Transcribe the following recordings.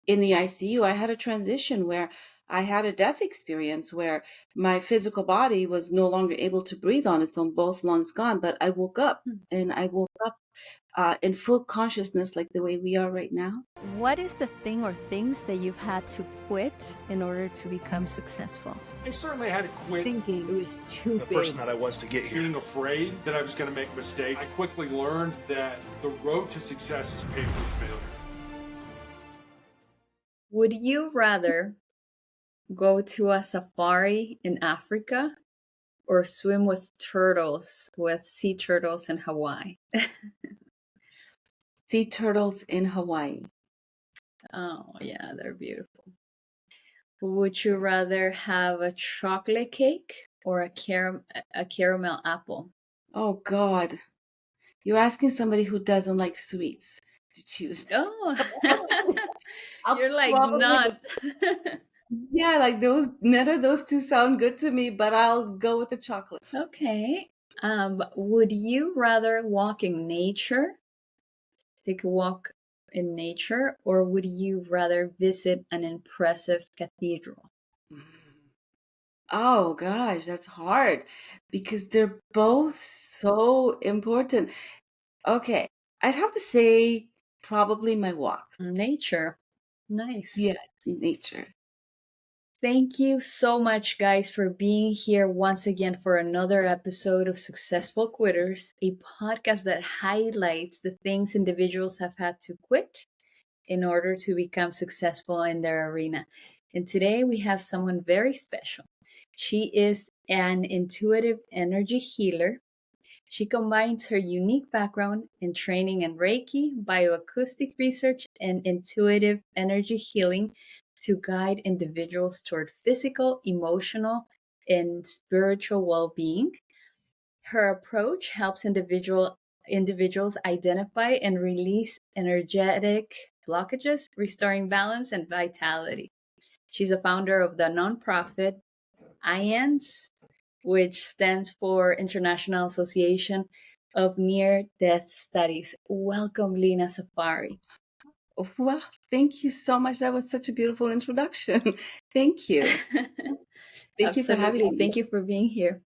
in the ICU, I had a transition where I had a death experience where my physical body was no longer able to breathe on its own, both lungs gone. But I woke up, Hmm. and I woke up in full consciousness, like the way we are right now. What is the thing or things that you've had to quit in order to become successful? I certainly had to quit Thinking it was too the big. person that I was to get here. being afraid that I was going to make mistakes. I quickly learned that the road to success is paved with failure. Would you rather go to a safari in Africa or swim with sea turtles in Hawaii? Sea turtles in Hawaii. Oh, yeah, they're beautiful. Would you rather have a chocolate cake or a caramel apple? Oh God, you're asking somebody who doesn't like sweets to choose. Oh, I'll you're like probably not. Yeah, like those, none of those two sound good to me, but I'll go with the chocolate. Okay. Would you rather walk in nature, take a walk in nature, or would you rather visit an impressive cathedral? Mm. Oh gosh, that's hard because they're both so important. Okay, I'd have to say probably my walks. Nature. Nice. Yes, nature. Thank you so much, guys, for being here once again for another episode of Successful Quitters, a podcast that highlights the things individuals have had to quit in order to become successful in their arena. And today we have someone very special. She is an intuitive energy healer. She combines her unique background in training in Reiki, bioacoustic research, and intuitive energy healing to guide individuals toward physical, emotional, and spiritual well being. Her approach helps individuals identify and release energetic blockages, restoring balance and vitality. She's a founder of the nonprofit IANS, which stands for International Association of Near Death Studies. Welcome, Leena Zafary. Oh, well, thank you so much. That was such a beautiful introduction. Thank you. Thank you for having Absolutely. me. Thank you for being here.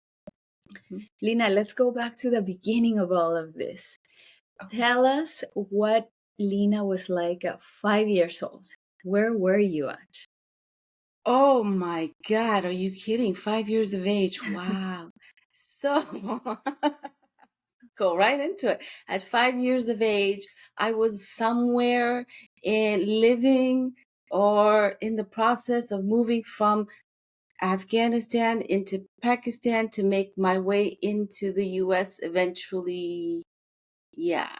Mhm. Leena, let's go back to the beginning of all of this. Tell us what Leena was like at 5 years old. Where were you at? Oh my God, are you kidding? 5 years of age. Wow. So go right into it. At 5 years of age, I was somewhere living or in the process of moving from Afghanistan into Pakistan to make my way into the US eventually. Yeah,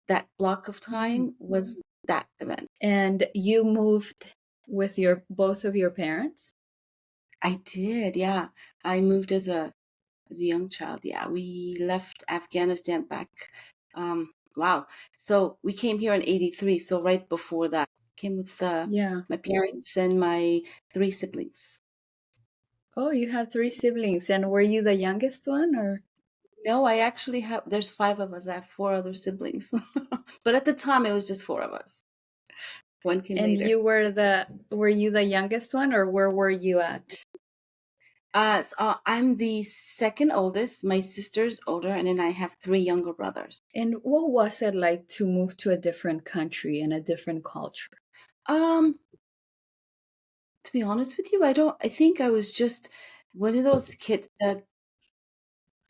that block of time was that event. And you moved with your both of your parents? I did, yeah. I moved as a young child. Yeah, we left Afghanistan back. Wow. So we came here in '83. So right before that, came with Yeah. my parents and my three siblings. Oh, you have three siblings. And were you the youngest one or? No, I actually have. There's five of us. I have four other siblings, but at the time it was just four of us. One came And later. were you the youngest one or where were you at? I'm the second oldest. My sister's older, and then I have three younger brothers. And what was it like to move to a different country and a different culture? Um, to be honest with you, I think I was just one of those kids that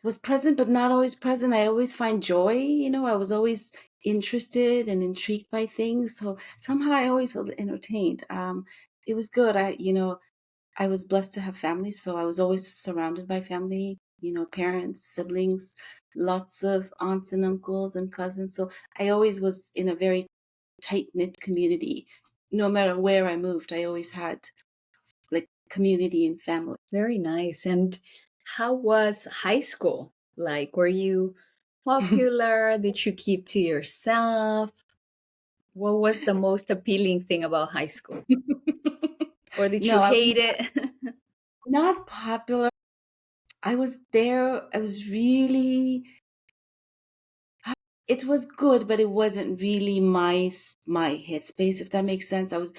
was present but not always present. I always find joy, I was always interested and intrigued by things. So somehow I always was entertained. It was good. I was blessed to have family, so I was always surrounded by family, parents, siblings, lots of aunts and uncles and cousins. So I always was in a very tight knit community. No matter where I moved, I always had like community and family. Very nice. And how was high school? Like, were you popular? Did you keep to yourself? What was the most appealing thing about high school? Or did you No, I was hate it? not popular. I was there. I was really it was good, but it wasn't really my headspace, if that makes sense. I was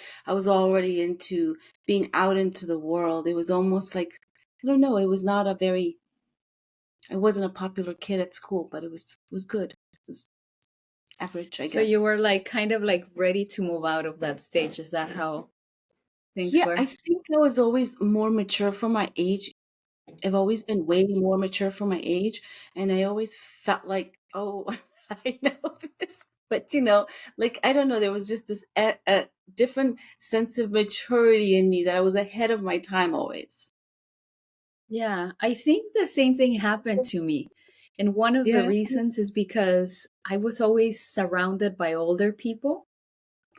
already into being out into the world. It was almost like, I don't know, I wasn't a popular kid at school, but it was good. It was average, I So you guess. were like kind of like ready to move out of that stage. Is that how things Yeah, I were? think I was always more mature for my age. I've always been way more mature for my age, and I always felt like, oh, I know this. But like, I don't know, there was just this a different sense of maturity in me that I was ahead of my time always. Yeah, I think the same thing happened to me. And one of the Yeah. reasons is because I was always surrounded by older people.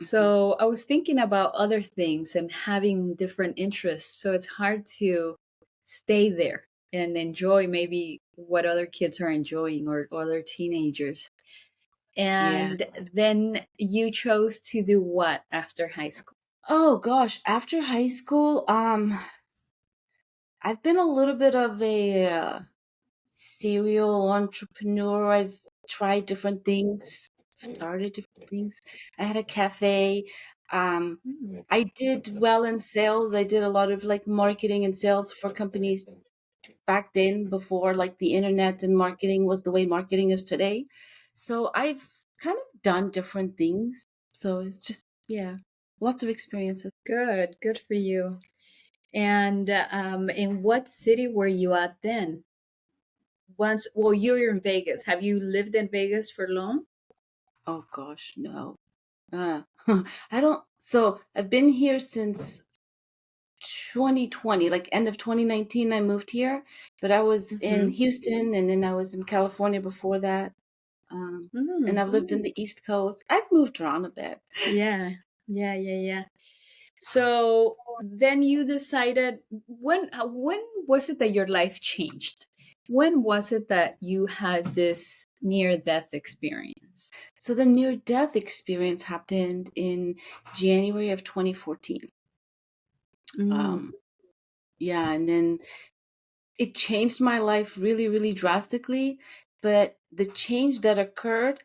Mhm. So I was thinking about other things and having different interests. So it's hard to stay there and enjoy maybe what other kids are enjoying or other teenagers. Yeah. And then you chose to do what after high school? Oh gosh, after high school, I've been a little bit of a serial entrepreneur. I've tried different things, started different things. I had a cafe. Um, Mm, I did well in sales. I did a lot of like marketing and sales for companies back then, before like the internet and marketing was the way marketing is today. So I've kind of done different things. So it's just, yeah, lots of experiences. good, good for you. And in what city were you at then? Once, well, you're in Vegas. Have you lived in Vegas for long? Oh gosh, no. Uh, I don't. So I've been here since 2020, like end of 2019, I moved here, but I was in Mm-hmm. Houston and then I was in California before that. Um, and Mm, I've lived in the East Coast. I've moved around a bit. yeah, yeah. So then you decided when was it that your life changed? When was it that you had this near death experience? So the near death experience happened in January of 2014. Mm, Um, yeah, and then it changed my life really, really drastically. But the change that occurred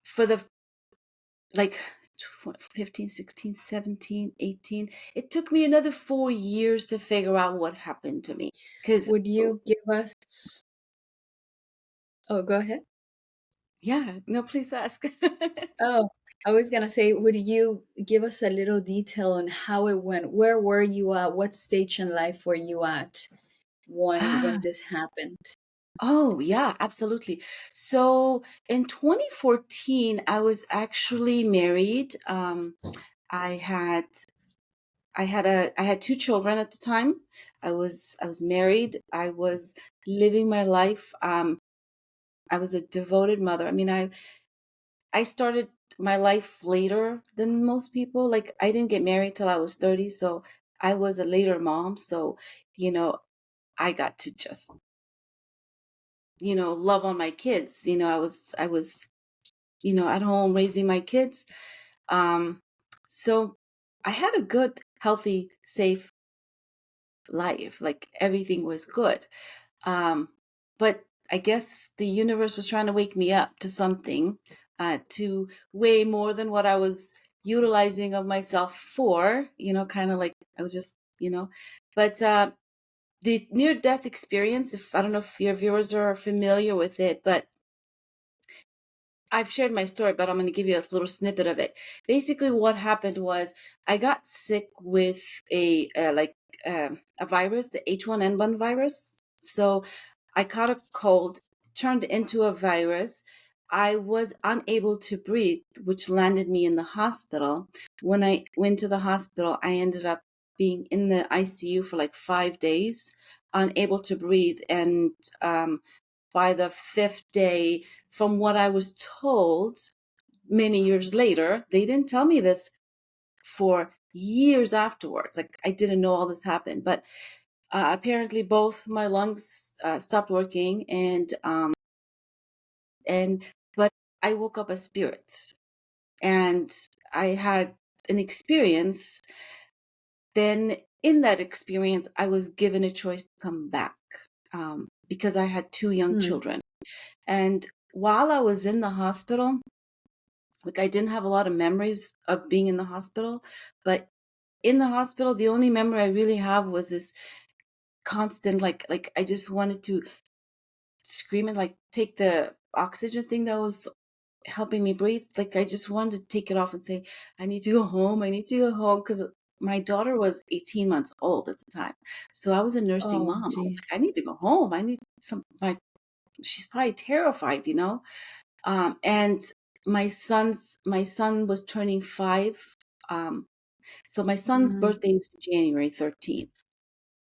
for the like 15, 16, 17, 18, it took me another 4 years to figure out what happened to me. Because, would you give us? Oh, go ahead. yeah, no, please ask. Oh, I was gonna say, would you give us a little detail on how it went? Where were you at? What stage in life were you at when Ah, this happened? oh, yeah, absolutely. So in 2014, I was actually married. I had I had two children at the time. I was married. I was living my life. I was a devoted mother. I mean, I started my life later than most people. Like, I didn't get married till I was 30, so I was a later mom. So, you know, I got to just, love on my kids. I was, at home raising my kids. Um, so I had a good, healthy, safe life. Like, everything was good. Um, but I guess the universe was trying to wake me up to something, to way more than what I was utilizing of myself for, kind of like I was just, but the near death experience, if I don't know if your viewers are familiar with it, but I've shared my story, but I'm going to give you a little snippet of it. Basically, what happened was I got sick with a virus, the H1N1 virus. So I caught a cold, turned into a virus. I was unable to breathe, which landed me in the hospital. When I went to the hospital, I ended up being in the ICU for like 5 days, unable to breathe. And by the fifth day, from what I was told many years later, they didn't tell me this for years afterwards. Like, I didn't know all this happened, but apparently both my lungs stopped working, and but I woke up a spirit, and I had an experience. Then in that experience, I was given a choice to come back, because I had two young Hmm. children. And while I was in the hospital, like I didn't have a lot of memories of being in the hospital, but in the hospital, the only memory I really have was this constant, like I just wanted to scream and like take the oxygen thing that was helping me breathe. Like I just wanted to take it off and say, I need to go home. I need to go home because my daughter was 18 months old at the time. So I was a nursing Oh, mom. I was geez. like, I need to go home. I need some my she's probably terrified, you know? And my son was turning 5. Um, so my son's Mm, birthday is January 13th.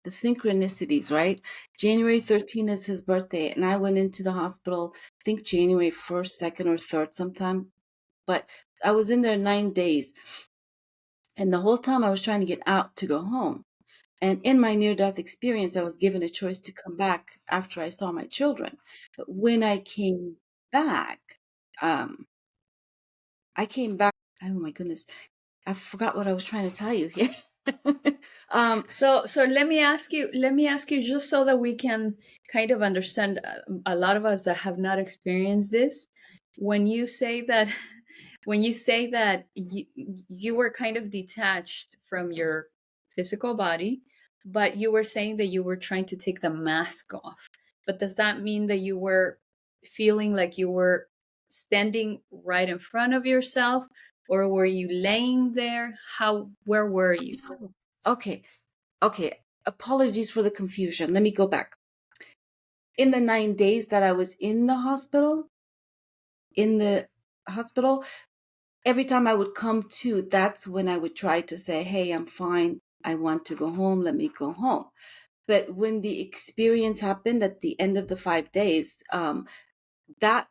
The synchronicities, right? January 13th is his birthday, and I went into the hospital, I think January 1st, 2nd, or 3rd sometime. But I was in there 9 days. And the whole time I was trying to get out to go home. And in my near death experience, I was given a choice to come back after I saw my children. But when back, um, I came back. Oh my goodness. I forgot what I was trying to tell you here. um, so let me ask you just so that we can kind of understand, a lot of us that have not experienced this. When you say that when you say that you were kind of detached from your physical body, but you were saying that you were trying to take the mask off. But does that mean that you were feeling like you were standing right in front of yourself, or were you laying there? Where were you? okay. Okay. Apologies for the confusion. Let me go back. In the 9 days that I was in the hospital, every time I would come to, that's when I would try to say, hey, I'm fine. I want to go home. Let me go home. But when the experience happened at the end of the 5 days, that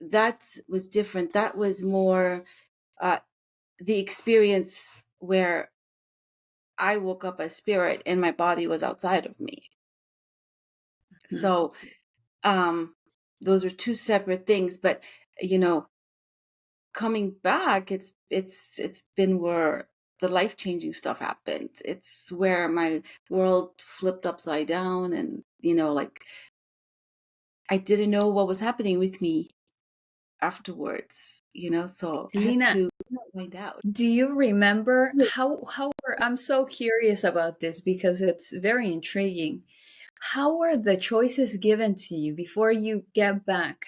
that was different. That was more uh, the experience where I woke up as spirit and my body was outside of me. Hmm. So um, those are two separate things. But you know, coming back, it's been where the life changing stuff happened. It's where my world flipped upside down, and like I didn't know what was happening with me afterwards. So I had Lena, to find out. do you remember I'm so curious about this because it's very intriguing. How were the choices given to you before you get back?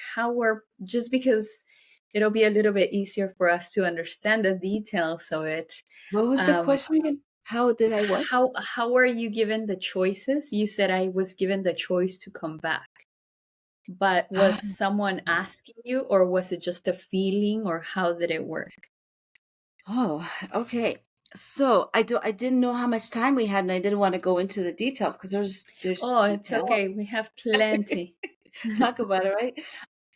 Just because it'll be a little bit easier for us to understand the details of it. What was the Um, question again? How did I what? how were you given the choices? You said I was given the choice to come back. But was someone asking you, or was it just a feeling, or how did it work? Oh, okay. So I didn't know how much time we had, and I didn't want to go into the details because there's Oh, it's detail. okay. We have plenty. Talk about it, right?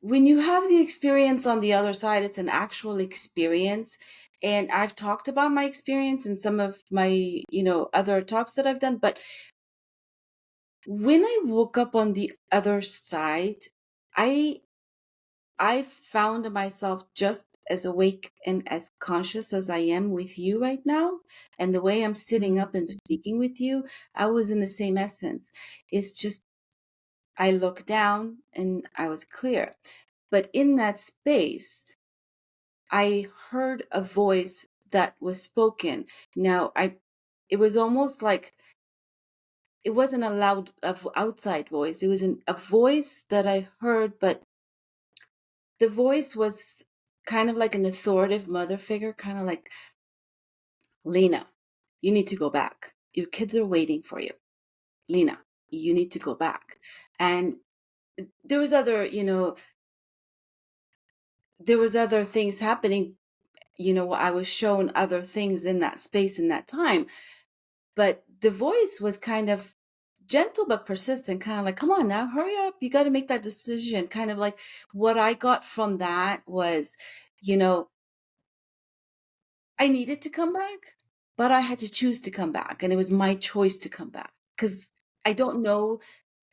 When you have the experience on the other side, it's an actual experience. And I've talked about my experience in some of my, other talks that I've done. But when I woke up on the other side, I I found myself just as awake and as conscious as I am with you right now. And the way I'm sitting Mm, up and speaking with you, I was in the same essence. It's just I looked down and I was clear. But in that space, I heard a voice that was spoken. Now, it was almost like it wasn't a loud outside voice. It was a voice that I heard, but the voice was kind of like an authoritative mother figure, kind of like, Lena, you need to go back. Your kids are waiting for you. Lena, you need to go back. And there was other things happening. I was shown other things in that space in that time, but the voice was kind of gentle but persistent, kind of like, come on now, hurry up. You got to make that decision. Kind of like what I got from that was, you know, I needed to come back, but I had to choose to come back. And it was my choice to come back because I don't know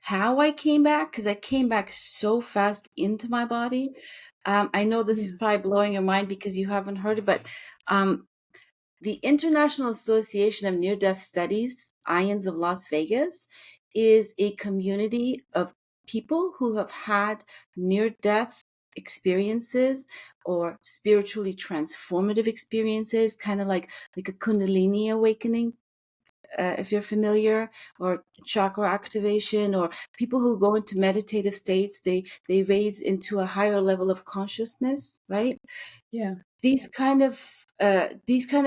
how I came back because I came back so fast into my body. I know this is yeah. probably blowing your mind because you haven't heard it, but um, the International Association of Near Death Studies, IANS of Las Vegas, is a community of people who have had near death experiences or spiritually transformative experiences, kind of like a Kundalini awakening, if you're familiar, or chakra activation, or people who go into meditative states, they raise into a higher level of consciousness, right? Yeah. These kind of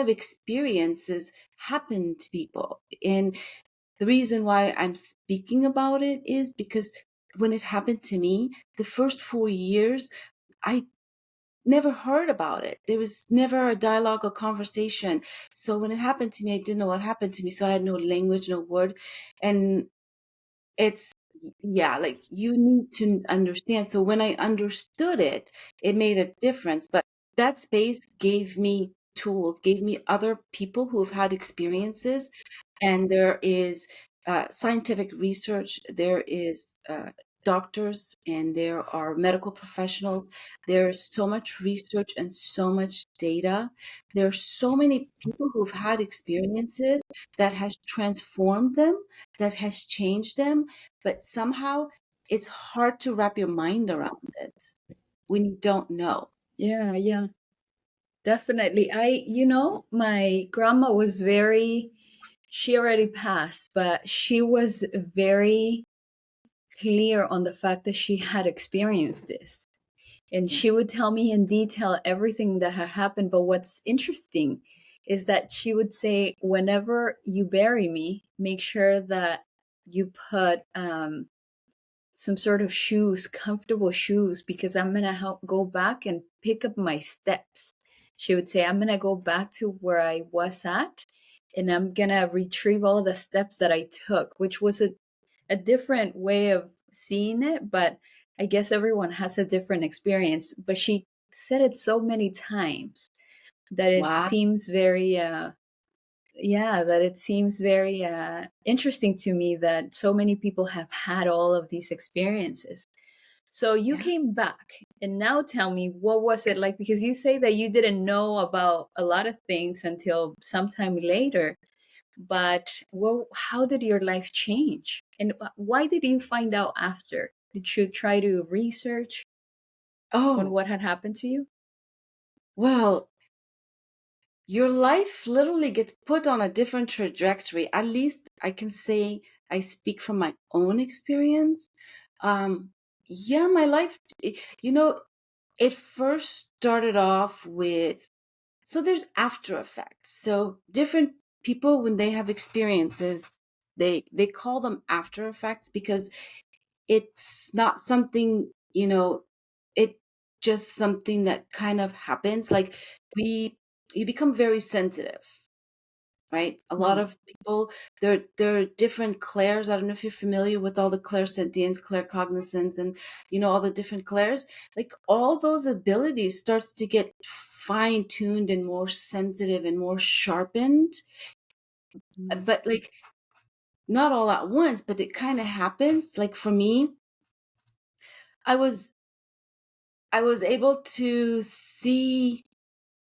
experiences happen to people, and the reason why I'm speaking about it is because when it happened to me, the first 4 years, I never heard about it. There was never a dialogue or conversation. So when it happened to me, I didn't know what happened to me. So I had no language, no word. And it's, yeah, like you need to understand. So when I understood it, it made a difference. But that space gave me tools, gave me other people who have had experiences. And there is scientific research, there is doctors, and there are medical professionals. There's so much research and so much data. There are so many people who've had experiences that has transformed them, that has changed them, but somehow it's hard to wrap your mind around it when you don't know. Yeah, yeah. Definitely. My grandma was very, she already passed, but she was very clear on the fact that she had experienced this. And she would tell me in detail everything that had happened. But what's interesting is that she would say, whenever you bury me, make sure that you put some sort of shoes, comfortable shoes, because I'm going to help go back and pick up my steps. She would say, I'm going to go back to where I was at, and I'm going to retrieve all the steps that I took, which was a different way of seeing it. But I guess everyone has a different experience. But she said it so many times that it Wow. seems very, that it seems very interesting to me that so many people have had all of these experiences. So you Yeah. came back, and now tell me, what was it like? Because you say that you didn't know about a lot of things until sometime later, but how did your life change? And why did you find out after? Did you try to research on Oh, what had happened to you? well, your life literally gets put on a different trajectory. At least I can say I speak from my own experience. Um, yeah, my life, you know, it first started off with, so there's after effects. So different people, when they have experiences, they call them after effects because it's not something, it just something that kind of happens. Like we, you become very sensitive, right? A lot Mm. of people, there are different clairs. I don't know if you're familiar with all the clairsentience, claircognizance, and all the different clairs. Like all those abilities starts to get fine tuned and more sensitive and more sharpened. Mm. But like not all at once, but it kind of happens. Like for me, I was I was able to see,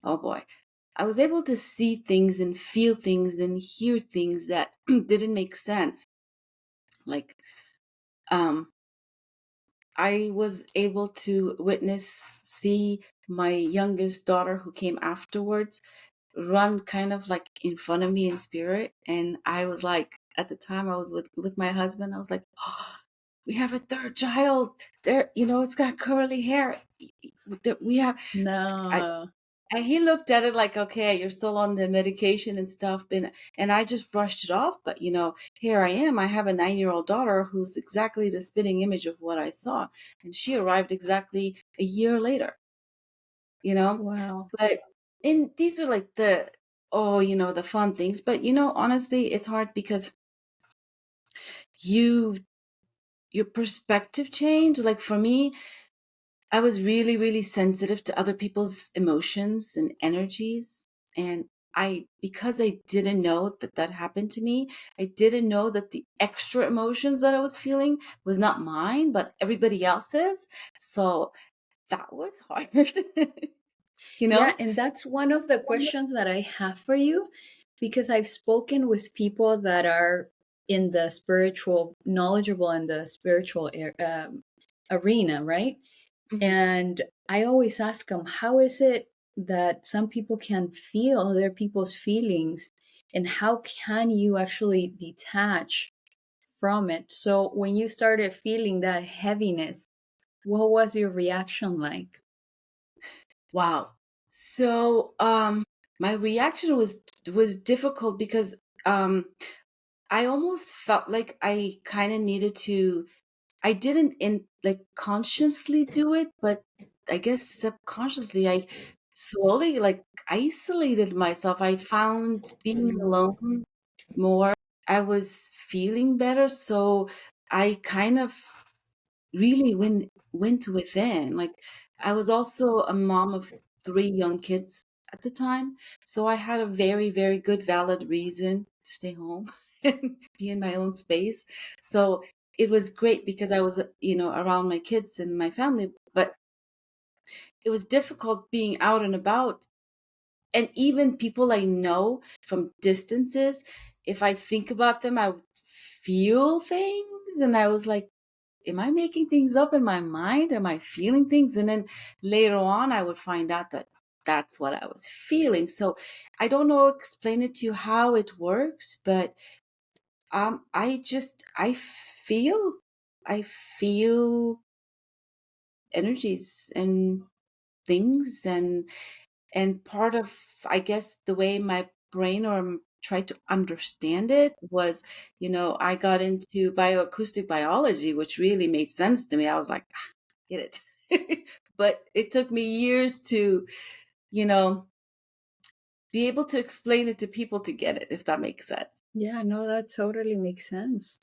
oh boy, I was able to see things and feel things and hear things that didn't make sense. Like, um, I was able to see my youngest daughter who came afterwards run kind of like in front of me in spirit. And I was like, at the time I was with my husband, I was like, oh, we have a third child there, it's got curly hair. We have, No. and he looked at it like, okay, you're still on the medication and stuff. And I just brushed it off. But, here I am. I have a 9-year-old daughter who's exactly the spitting image of what I saw. And she arrived exactly a year later, you know? Wow. But, and these are like the fun things. But, honestly, it's hard because you, your perspective changed. Like for me, I was really, really sensitive to other people's emotions and energies. And because I didn't know that that happened to me, I didn't know that the extra emotions that I was feeling was not mine, but everybody else's. So that was hard, you Yeah, know? and that's one of the questions that I have for you, because I've spoken with people that are in the spiritual, knowledgeable in the spiritual arena, right? Mhm. And I always ask them, how is it that some people can feel other people's feelings? And how can you actually detach from it? So when you started feeling that heaviness, what was your reaction like? Wow. So, my reaction was difficult because um I almost felt like I kind of needed to. I didn't like consciously do it, but I guess subconsciously I slowly like isolated myself. I found being Mm. alone more. I was feeling better, so I kind of really went within. Like I was also a mom of three young kids at the time, so I had a very, very good valid reason to stay home and be in my own space. So it was great because I was, around my kids and my family, but it was difficult being out and about. And even people I know from distances, if I think about them, I would feel things. And I was like, am I making things up in my mind? Am I feeling things? And then later on, I would find out that that's what I was feeling. So I don't know, explain it to you how it works, but I feel energies and things, and part of, I guess, the way my brain tried to understand it was, I got into bioacoustic biology, which really made sense to me. I was like, get it. But it took me years to, you know, be able to explain it to people to get it, if that makes sense. Yeah, no, that totally makes sense.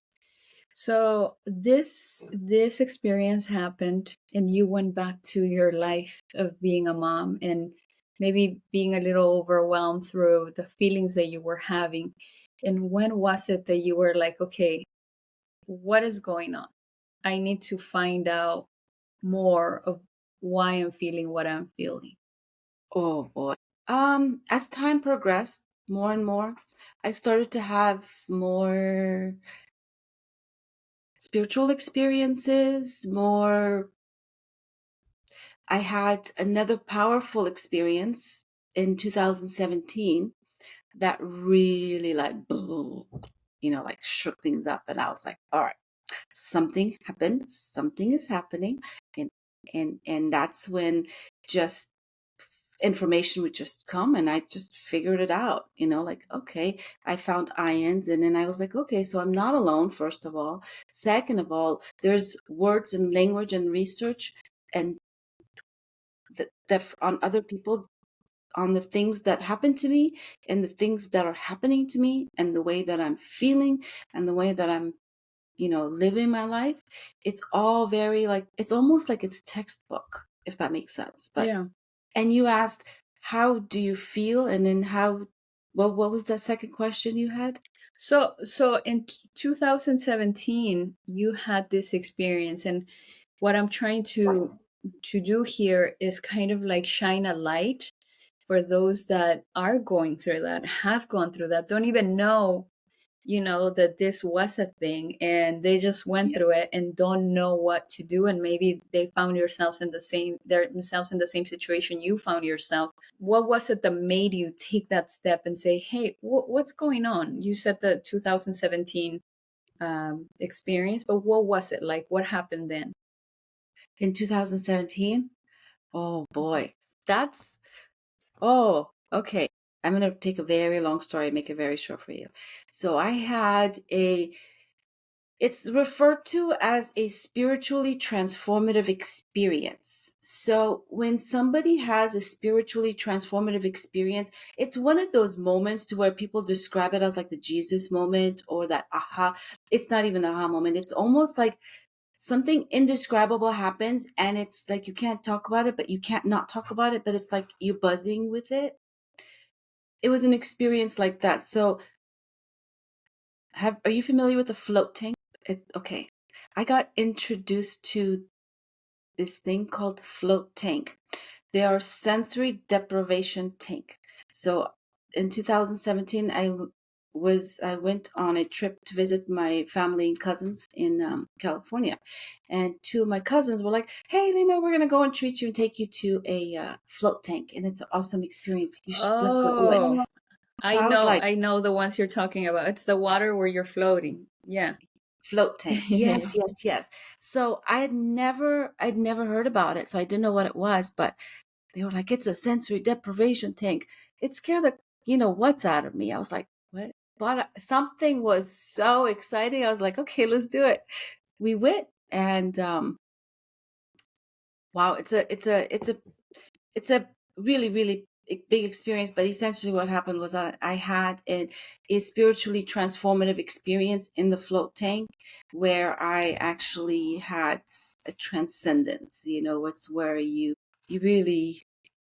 So this experience happened and you went back to your life of being a mom and maybe being a little overwhelmed through the feelings that you were having. And when was it that you were like, okay, what is going on? I need to find out more of why I'm feeling what I'm feeling. Oh boy. As time progressed, more and more, I started to have more spiritual experiences, more. I had another powerful experience in 2017 that really like, like shook things up. And I was like, all right, something happened, something is happening. And that's when just information would just come, and I just figured it out, like, okay, I found ions, and then I was like, okay, so I'm not alone, first of all. Second of all, there's words and language and research and that on other people, on the things that happen to me and the things that are happening to me and the way that I'm feeling and the way that I'm, living my life. It's all very like, it's almost like it's textbook, if that makes sense. But, Yeah. and you asked, how do you feel? And then how, well, what was that second question you had? So in 2017, you had this experience, and what I'm trying to do here is kind of like shine a light for those that are going through that, have gone through that, don't even know, that this was a thing, and they just went Yeah. through it and don't know what to do, and maybe they found yourselves in the same themselves in the same situation you found yourself. What was it that made you take that step and say, hey, what's going on? You said the 2017 experience, but what was it like? What happened then? In 2017? Oh boy. That's, oh, okay. I'm going to take a very long story and make it very short for you. So I had it's referred to as a spiritually transformative experience. So when somebody has a spiritually transformative experience, it's one of those moments to where people describe it as like the Jesus moment or that aha. It's not even the aha moment. It's almost like something indescribable happens, and it's like you can't talk about it, but you can't not talk about it, but it's like you're buzzing with it. It was an experience like that. So are you familiar with the float tank? Okay. I got introduced to this thing called float tank. They are sensory deprivation tank. So in 2017, I went on a trip to visit my family and cousins in California, and two of my cousins were like, "Hey, Lena, we're gonna go and treat you and take you to a float tank, and it's an awesome experience. Let's go do it." Oh, So I was like, I know the ones you're talking about. It's the water where you're floating. Yeah. "Float tank, yes, yes, yes." So I'd never heard about it, so I didn't know what it was, but they were like, "It's a sensory deprivation tank." It scared the what's out of me. I was like, "What?" But something was so exciting. I was like, "Okay, let's do it." We went, and wow, it's a really really big experience. But essentially, what happened was I had a spiritually transformative experience in the float tank, where I actually had a transcendence. It's where you really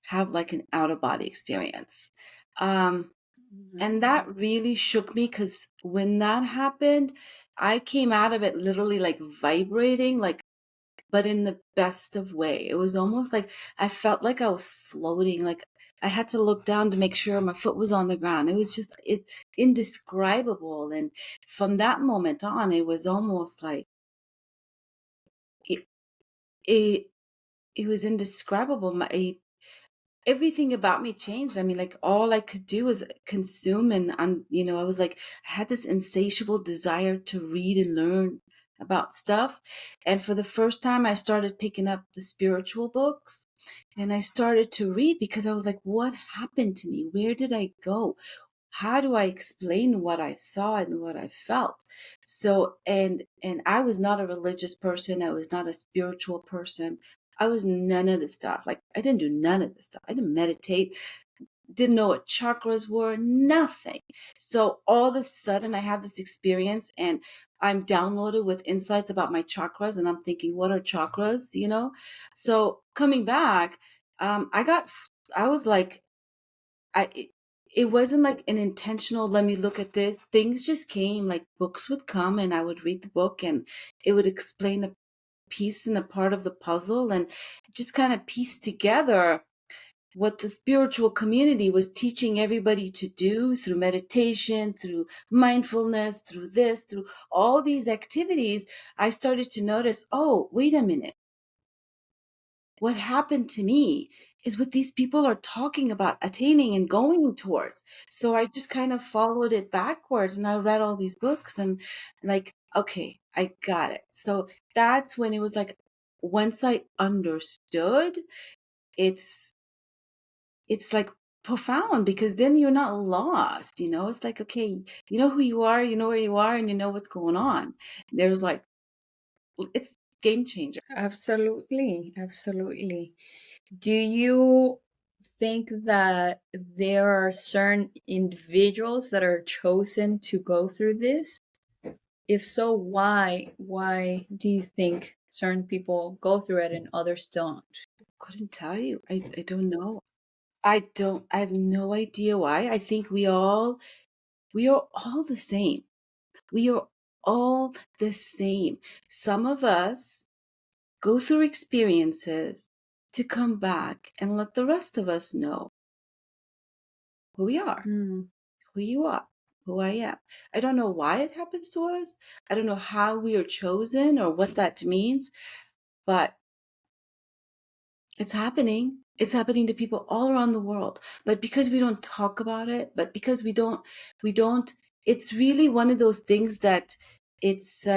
have like an out of body experience. Um, and Mhm. that really shook me, because when that happened, I came out of it literally like vibrating, like, but in the best of way. It was almost like I felt like I was floating, like I had to look down to make sure my foot was on the ground. It was just indescribable. And from that moment on, it was almost like it it, it was indescribable. Everything about me changed. I mean, like, all I could do was consume, and I was like, I had this insatiable desire to read and learn about stuff. And for the first time, I started picking up the spiritual books, and I started to read, because I was like, what happened to me? Where did I go? How do I explain what I saw and what I felt? So, and I was not a religious person. I was not a spiritual person. I was none of the stuff. Like, I didn't do none of the stuff. I didn't meditate, didn't know what chakras were, nothing. So all of a sudden I have this experience, and I'm downloaded with insights about my chakras, and I'm thinking, what are chakras? So coming back, I was like, it wasn't like an intentional, let me look at this. Things just came, like books would come, and I would read the book, and it would explain a piece and a part of the puzzle, and just kind of piece together what the spiritual community was teaching everybody to do through meditation, through mindfulness, through this, through all these activities. I started to notice, oh, wait a minute. What happened to me is what these people are talking about attaining and going towards. So I just kind of followed it backwards, and I read all these books, and like, okay, I got it. So that's when it was like, once I understood, it's it's like profound, because then you're not lost. It's like, okay, you know who you are, you know where you are, and you know what's going on. There's like, it's game changer. Absolutely. Absolutely. Do you think that there are certain individuals that are chosen to go through this? If so, why? Why do you think certain people go through it and others don't? Couldn't tell you. I don't know. I have no idea why. I think we are all the same. We are all the same. Some of us go through experiences to come back and let the rest of us know who we are, Hmm. who you are, who I am. I don't know why it happens to us. I don't know how we are chosen or what that means, but it's happening. It's happening to people all around the world. But because we don't talk about it, but because we don't, it's really one of those things that it's,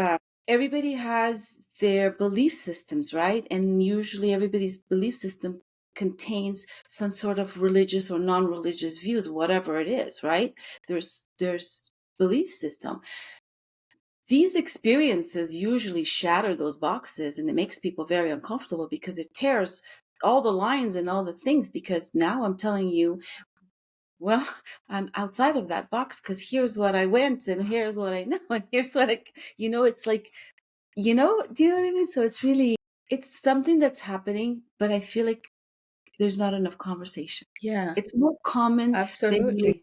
everybody has their belief systems, right? And usually everybody's belief system contains some sort of religious or non-religious views, whatever it is, right? There's belief system. These experiences usually shatter those boxes, and it makes people very uncomfortable, because it tears all the lines and all the things, because now I'm telling you, well, I'm outside of that box, because here's what I went, and here's what I know, and here's what it's like, do you know what I mean? So it's really, it's something that's happening, but I feel like there's not enough conversation. Yeah, It's more common than you would absolutely. think.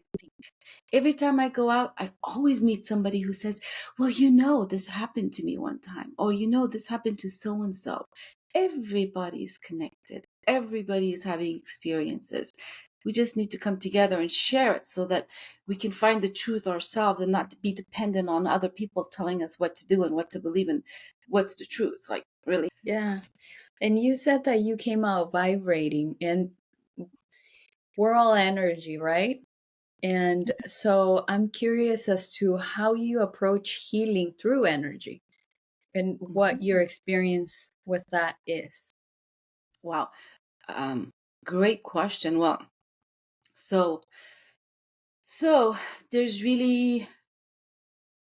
Every time I go out, I always meet somebody who says, well, this happened to me one time, or this happened to so and so. Everybody's connected. Everybody is having experiences. We just need to come together and share it so that we can find the truth ourselves and not to be dependent on other people telling us what to do and what to believe and what's the truth. Like, really. Yeah. And you said that you came out vibrating, and we're all energy, right? And so I'm curious as to how you approach healing through energy and what your Mhm. experience with that is. Wow. Um, Great question. Well, so so there's really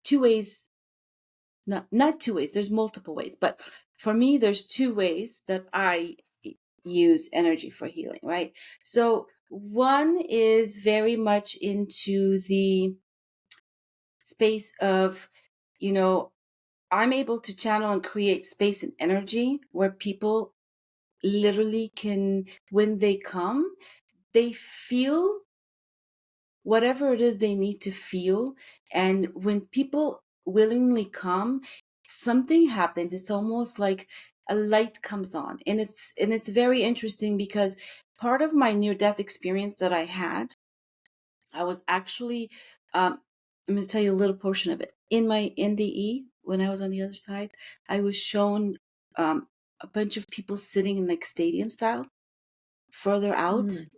two ways, not two ways, there's multiple ways, but for me there's two ways that use energy for healing, right? So one is very much into the space of, you know, I'm able to channel and create space and energy where people literally can, when they come, they feel whatever it is they need to feel. And when people willingly come, something happens. It's almost like a light comes on. And it's very interesting because part of my near death experience that I had, I was actually I'm going to tell you a little portion of it. In my NDE, when I was on the other side, I was shown a bunch of people sitting in like stadium style further out Mm,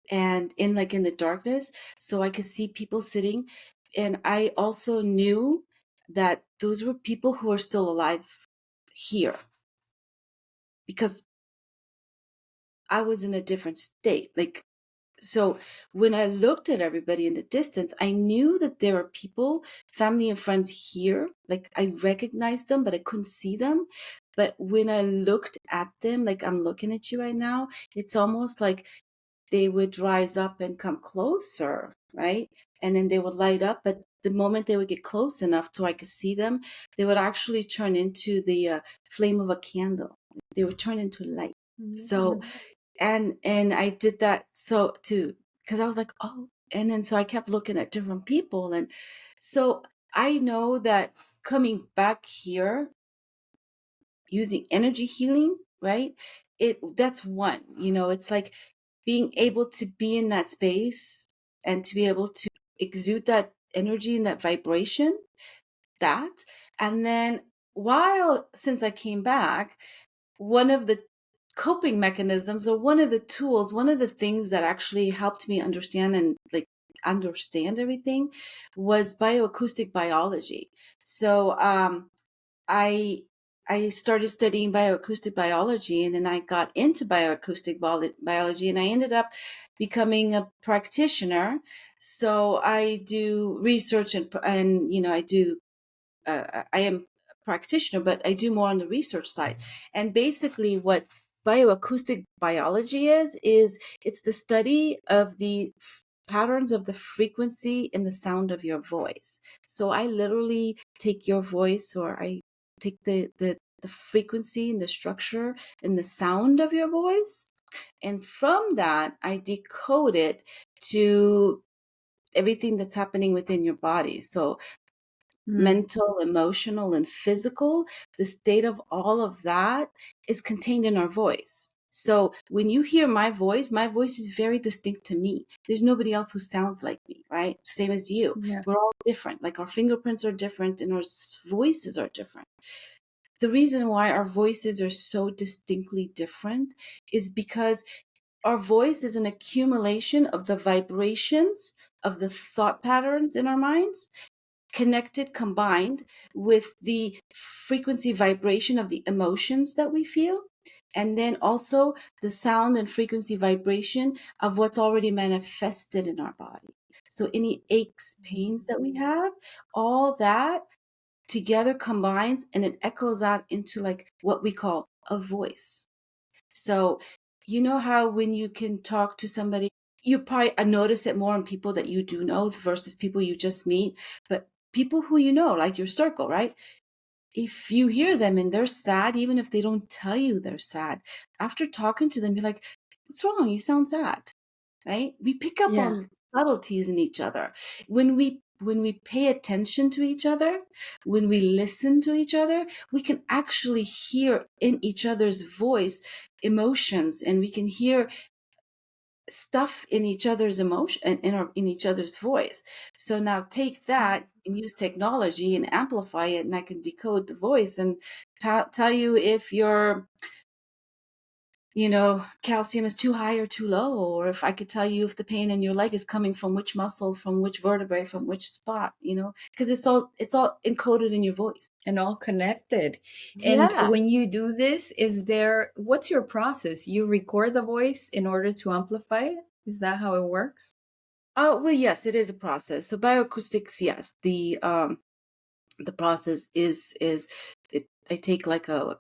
and in the darkness, so I could see people sitting. And I also knew that those were people who are still alive here because I was in a different state. Like, so when I looked at everybody in the distance, I knew that there are people, family and friends here. Like, I recognized them, but I couldn't see them. But when I looked at them, like I'm looking at you right now, it's almost like they would rise up and come closer, right? And then they would light up. But the moment they would get close enough to I could see them, they would actually turn into the flame of a candle. They would turn into light. So, mm, and I did that so too, because I was like, oh, and then so I kept looking at different people. And so I know that coming back here using energy healing, right? That's one, it's like being able to be in that space and to be able to exude that energy and that vibration, that. And then while since I came back, one of the coping mechanisms, or one of the tools, one of the things that actually helped me understand and like understand everything, was bioacoustic biology. So I I started studying bioacoustic biology, and then I got into bioacoustic biology, and I ended up becoming a practitioner. So I do research and I do I am a practitioner, but I do more on the research side. And basically, what bioacoustic biology is it's the study of the patterns of the frequency and the sound of your voice. So I literally take your voice, or I take the frequency and the structure and the sound of your voice. And from that, I decode it to everything that's happening within your body. So mm. mental, emotional, and physical, the state of all of that is contained in our voice. So when you hear my voice is very distinct to me. There's nobody else who sounds like me, right? Same as you. Yeah. We're all different. Like, our fingerprints are different and our voices are different. The reason why our voices are so distinctly different is because our voice is an accumulation of the vibrations of the thought patterns in our minds, connected, combined with the frequency vibration of the emotions that we feel, and then also the sound and frequency vibration of what's already manifested in our body. So any aches, pains that we have, all that together combines, and it echoes out into like what we call a voice. So you know how when you can talk to somebody, you probably notice it more in people that you do know versus people you just meet. But people who you know, like your circle, right? If you hear them and they're sad, even if they don't tell you they're sad, after talking to them, you're like, what's wrong? You sound sad, right? We pick up Yeah. on subtleties in each other. When we pay attention to each other, when we listen to each other, we can actually hear in each other's voice emotions, and we can hear stuff in each other's emotion and in each other's voice. So now take that and use technology and amplify it, and I can decode the voice and tell you if your calcium is too high or too low, or if I could tell you if the pain in your leg is coming from which muscle, from which vertebrae, from which spot, because it's all encoded in your voice. And all connected. And Yeah. when you do this, what's your process? You record the voice in order to amplify it? Is that how it works? Oh, well, yes, it is a process. So bioacoustics, yes, the process is I take like a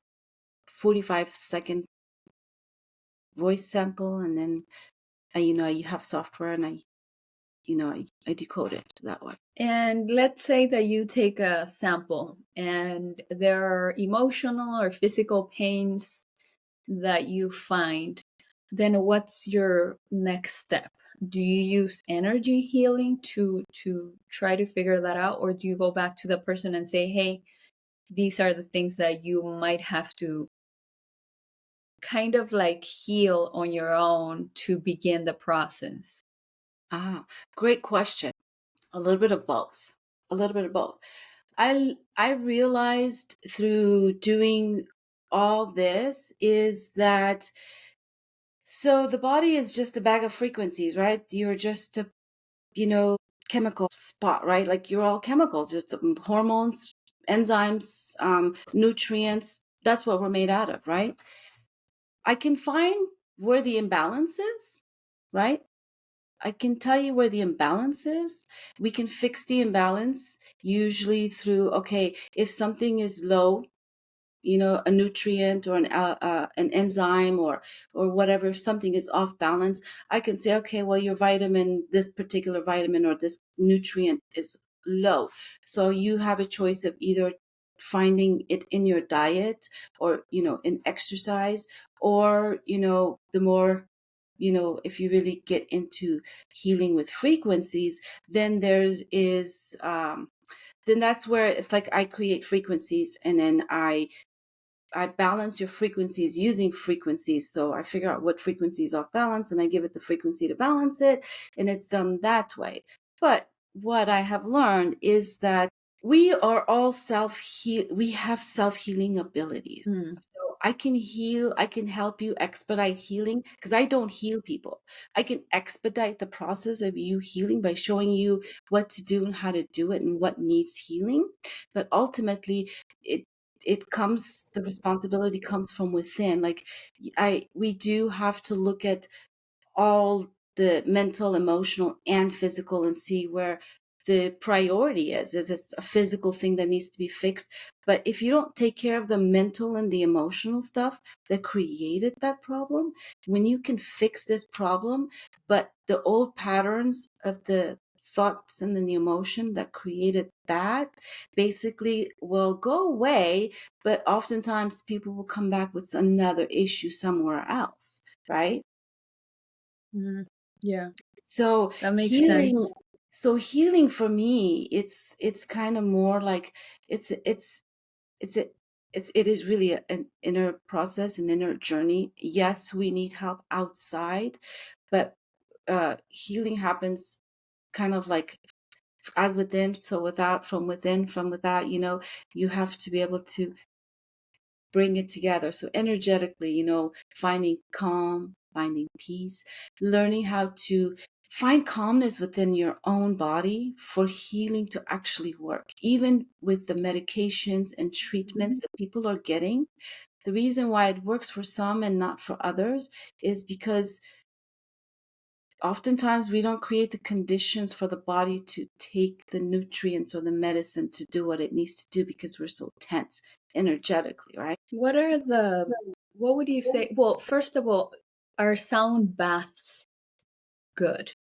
45-second voice sample, and then you have software, and I decode it that way. And let's say that you take a sample and there are emotional or physical pains that you find. Then what's your next step? Do you use energy healing to try to figure that out, or do you go back to the person and say, "Hey, these are the things that you might have to kind of like heal on your own to begin the process"? Great question. A little bit of both. A little bit of both. I realized through doing all this is that, so the body is just a bag of frequencies, right? You're just a chemical spot, right? Like you're all chemicals. It's hormones, enzymes, nutrients. That's what we're made out of, right? I can find where the imbalance is, right? I can tell you where the imbalance is. We can fix the imbalance usually through, okay, if something is low, a nutrient or an enzyme or whatever, if something is off balance, I can say, okay, well, your vitamin, this particular vitamin or this nutrient is low. So you have a choice of either finding it in your diet or, in exercise, or, the more, if you really get into healing with frequencies, then then that's where it's like I create frequencies, and then I balance your frequencies using frequencies. So I figure out what frequency is off balance, and I give it the frequency to balance it. And it's done that way. But what I have learned is that we are all we have self-healing abilities. Mm. So I can heal, I can help you expedite healing, because I don't heal people. I can expedite the process of you healing by showing you what to do and how to do it and what needs healing. But ultimately, the responsibility comes from within. Like we do have to look at all the mental, emotional, and physical, and see where the priority is it a physical thing that needs to be fixed? But if you don't take care of the mental and the emotional stuff that created that problem, when you can fix this problem, but the old patterns of the thoughts and then the emotion that created that basically will go away, but oftentimes people will come back with another issue somewhere else, right? Mm. Yeah, So that makes healing, sense. healing for me, it's kind of more like it's a, it is really an inner process, an inner journey. Yes, we need help outside, but healing happens kind of like as within, so without, from within, from without. You have to be able to bring it together. So energetically, finding calm, finding peace, learning how to find calmness within your own body for healing to actually work. Even with the medications and treatments that people are getting, the reason why it works for some and not for others is because oftentimes we don't create the conditions for the body to take the nutrients or the medicine to do what it needs to do, because we're so tense energetically, right? What would you say? Well, first of all, are sound baths good?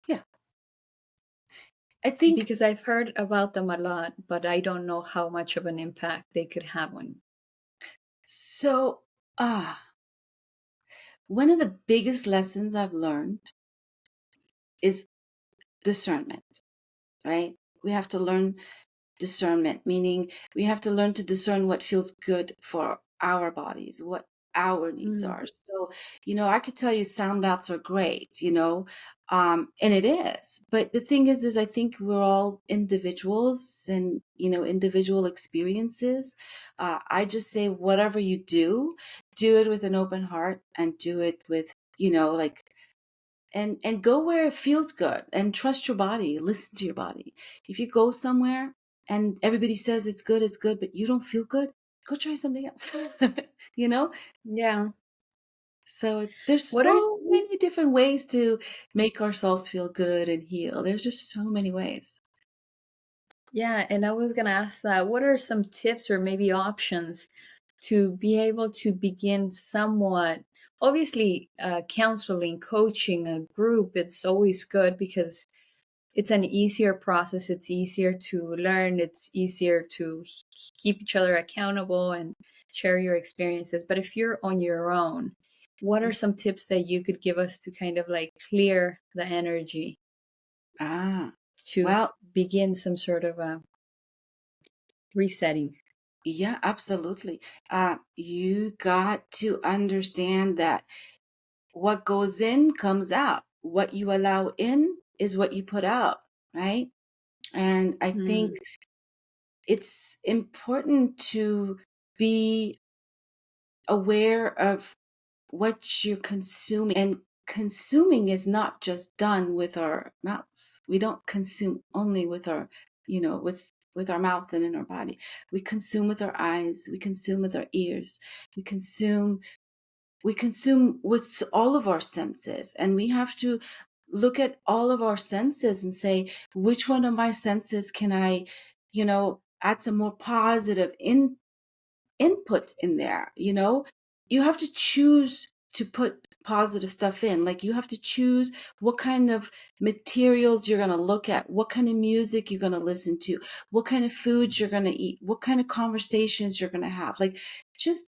Yes. I think Because I've heard about them a lot, but I don't know how much of an impact they could have on. so. One of the biggest lessons I've learned is discernment, right? We have to learn discernment, meaning we have to learn to discern what feels good for our bodies, what our needs Mm. are. So, I could tell you sound baths are great, and it is. But the thing is I think we're all individuals and, individual experiences. I just say whatever you do it with an open heart and do it with, like, and go where it feels good and trust your body, listen to your body. If you go somewhere and everybody says it's good, but you don't feel good, go try something else. you know? Yeah. So there's What are so many different ways to make ourselves feel good and heal. There's just so many ways. Yeah, and I was gonna ask that. What are some tips or maybe options to be able to begin somewhat? Obviously, counseling, coaching, a group, it's always good because it's an easier process. It's easier to learn. It's easier to keep each other accountable and share your experiences. But if you're on your own, what are some tips that you could give us to kind of like clear the energy Ah, to well, begin some sort of a resetting? yeah, absolutely. You got to understand that what goes in comes out. What you allow in is what you put out, right? And I think Mm. it's important to be aware of what you're consuming. And consuming is not just done with our mouths. We don't consume only with our, with our mouth and in our body. We consume with our eyes, we consume with our ears, we consume with all of our senses, and we have to look at all of our senses and say, which one of my senses can I, add some more positive input in there. You have to choose to put positive stuff in. Like, you have to choose what kind of materials you're going to look at, what kind of music you're going to listen to, what kind of foods you're going to eat, what kind of conversations you're going to have. Like, just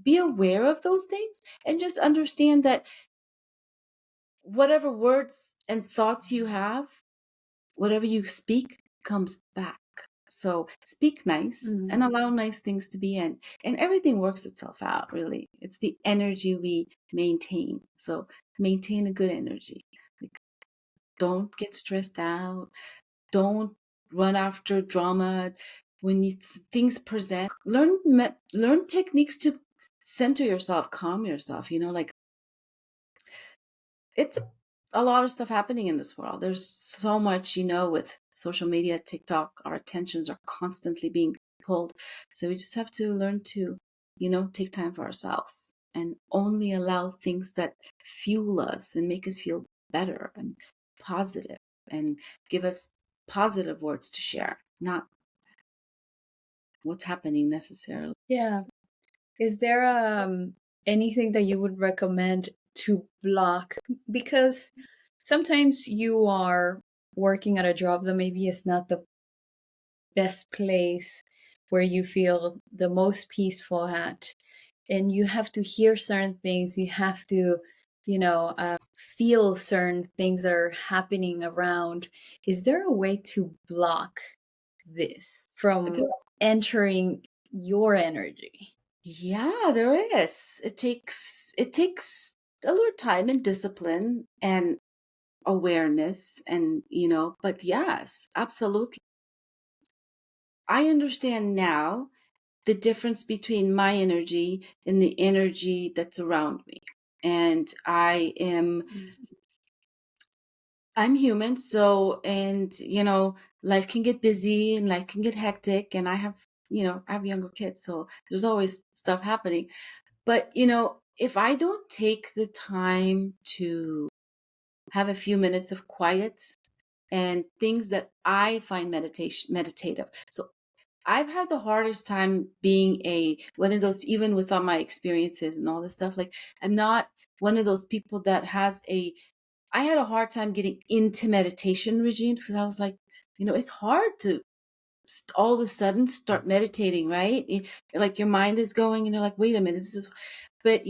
be aware of those things and just understand that whatever words and thoughts you have, whatever you speak comes back. So speak nice Mm. and allow nice things to be in, and everything works itself out, really. It's the energy we maintain. So maintain a good energy. Like, don't get stressed out. Don't run after drama. When things present, learn techniques to center yourself, calm yourself. Like, it's a lot of stuff happening in this world. There's so much, with social media, TikTok, our attentions are constantly being pulled. So we just have to learn to, take time for ourselves and only allow things that fuel us and make us feel better and positive and give us positive words to share, not what's happening necessarily. Yeah. Is there anything that you would recommend to block? Because sometimes you are working at a job that maybe is not the best place where you feel the most peaceful at, and you have to hear certain things. You have to, feel certain things that are happening around. Is there a way to block this from entering your energy? Yeah, there is. It takes a little time and discipline and awareness, and but yes, absolutely. I understand now the difference between my energy and the energy that's around me. And I'm human, so, and life can get busy and life can get hectic, and I have younger kids, so there's always stuff happening. But, if I don't take the time to have a few minutes of quiet and things that I find meditative. So I've had the hardest time being one of those, even with all my experiences and all this stuff. Like, I'm not one of those people that I had a hard time getting into meditation regimes because I was like, it's hard to all of a sudden start meditating, right? Like, your mind is going and you're like, wait a minute, but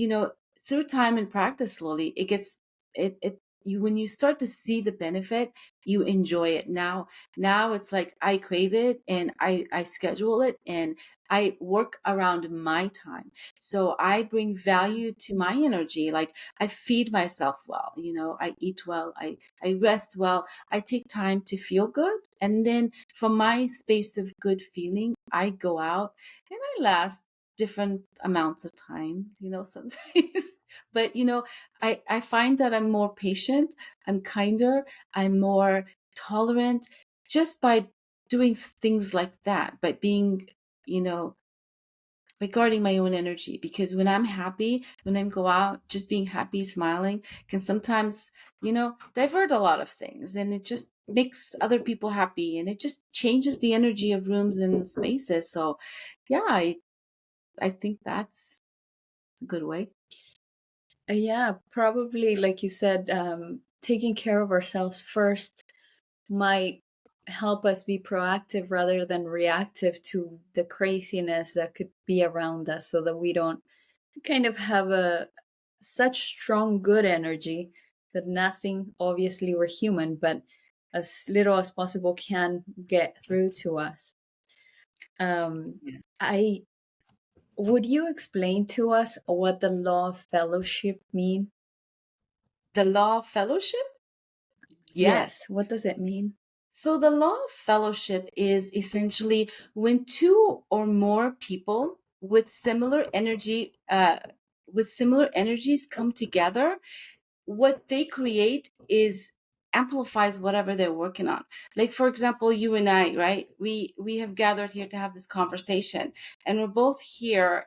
through time and practice, slowly it gets, it when you start to see the benefit, you enjoy it. Now it's like I crave it, and I schedule it, and I work around my time. So I bring value to my energy. Like, I feed myself well, I eat well, I rest well, I take time to feel good. And then from my space of good feeling, I go out and I last different amounts of time, sometimes. But I find that I'm more patient, I'm kinder, I'm more tolerant, just by doing things like that, by being, you know, by guarding my own energy. Because when I'm happy, when I go out, just being happy, smiling can sometimes, divert a lot of things, and it just makes other people happy, and it just changes the energy of rooms and spaces. So yeah, I think that's a good way. Yeah, probably, like you said, taking care of ourselves first might help us be proactive rather than reactive to the craziness that could be around us, so that we don't kind of have a such strong good energy that nothing, obviously we're human, but as little as possible can get through to us. Yeah. I Would you explain to us what the law of fellowship mean? The law of fellowship? Yes. Yes, what does it mean? So the law of fellowship is essentially when two or more people with similar energies come together, what they create is amplifies whatever they're working on. Like, for example, you and I, right? We have gathered here to have this conversation, and we're both here,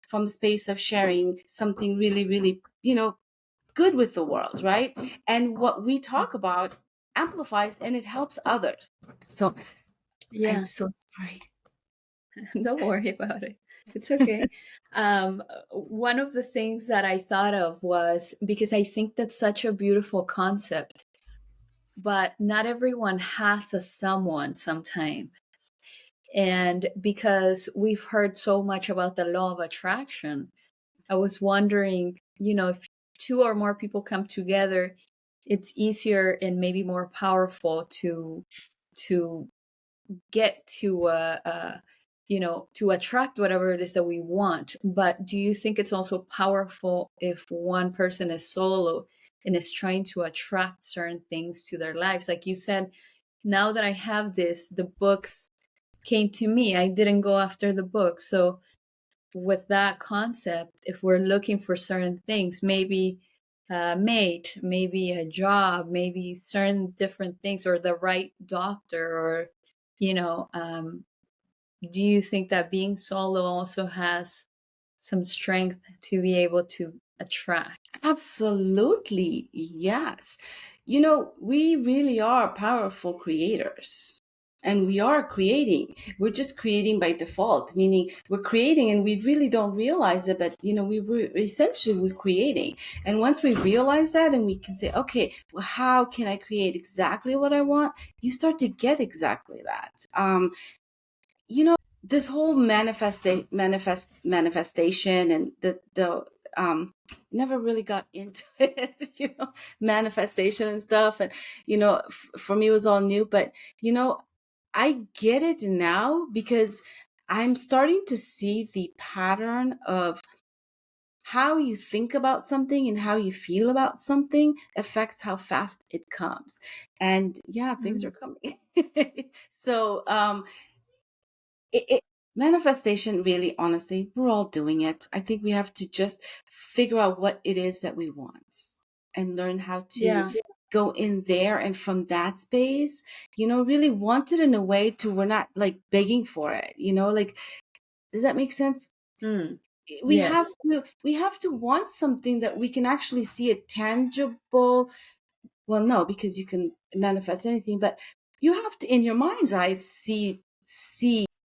from a space of sharing something really, really, good with the world, right? And what we talk about amplifies and it helps others. So I'm Yeah, so sorry. don't worry about it. It's okay. One of the things that I thought of was, because I think that's such a beautiful concept, but not everyone has a someone sometimes. And because we've heard so much about the law of attraction, I was wondering, if two or more people come together, it's easier and maybe more powerful to get to to attract whatever it is that we want. But do you think it's also powerful if one person is solo and is trying to attract certain things to their lives? Like you said, now that I have this, the books came to me. I didn't go after the book. So with that concept, if we're looking for certain things, maybe a mate, maybe a job, maybe certain different things, or the right doctor, or you know um, do you think that being solo also has some strength to be able to attract? Absolutely. Yes. We really are powerful creators. And we are creating. We're just creating by default, meaning we're creating and we really don't realize it, but we're creating. And once we realize that and we can say, okay, well, how can I create exactly what I want? You start to get exactly that. This whole manifestation, and the never really got into it, manifestation and stuff. And for me it was all new, but I get it now, because I'm starting to see the pattern of how you think about something and how you feel about something affects how fast it comes. And yeah, things are Mm. coming. So it manifestation, really, honestly, we're all doing it. I think we have to just figure out what it is that we want and learn how to Yeah. go in there, and from that space, really want it in a way to we're not like begging for it, like, does that make sense? Mm. we have Yes. to we have to want something that we can actually see it tangible. Well, no, because you can manifest anything, but you have to, in your mind's eye, see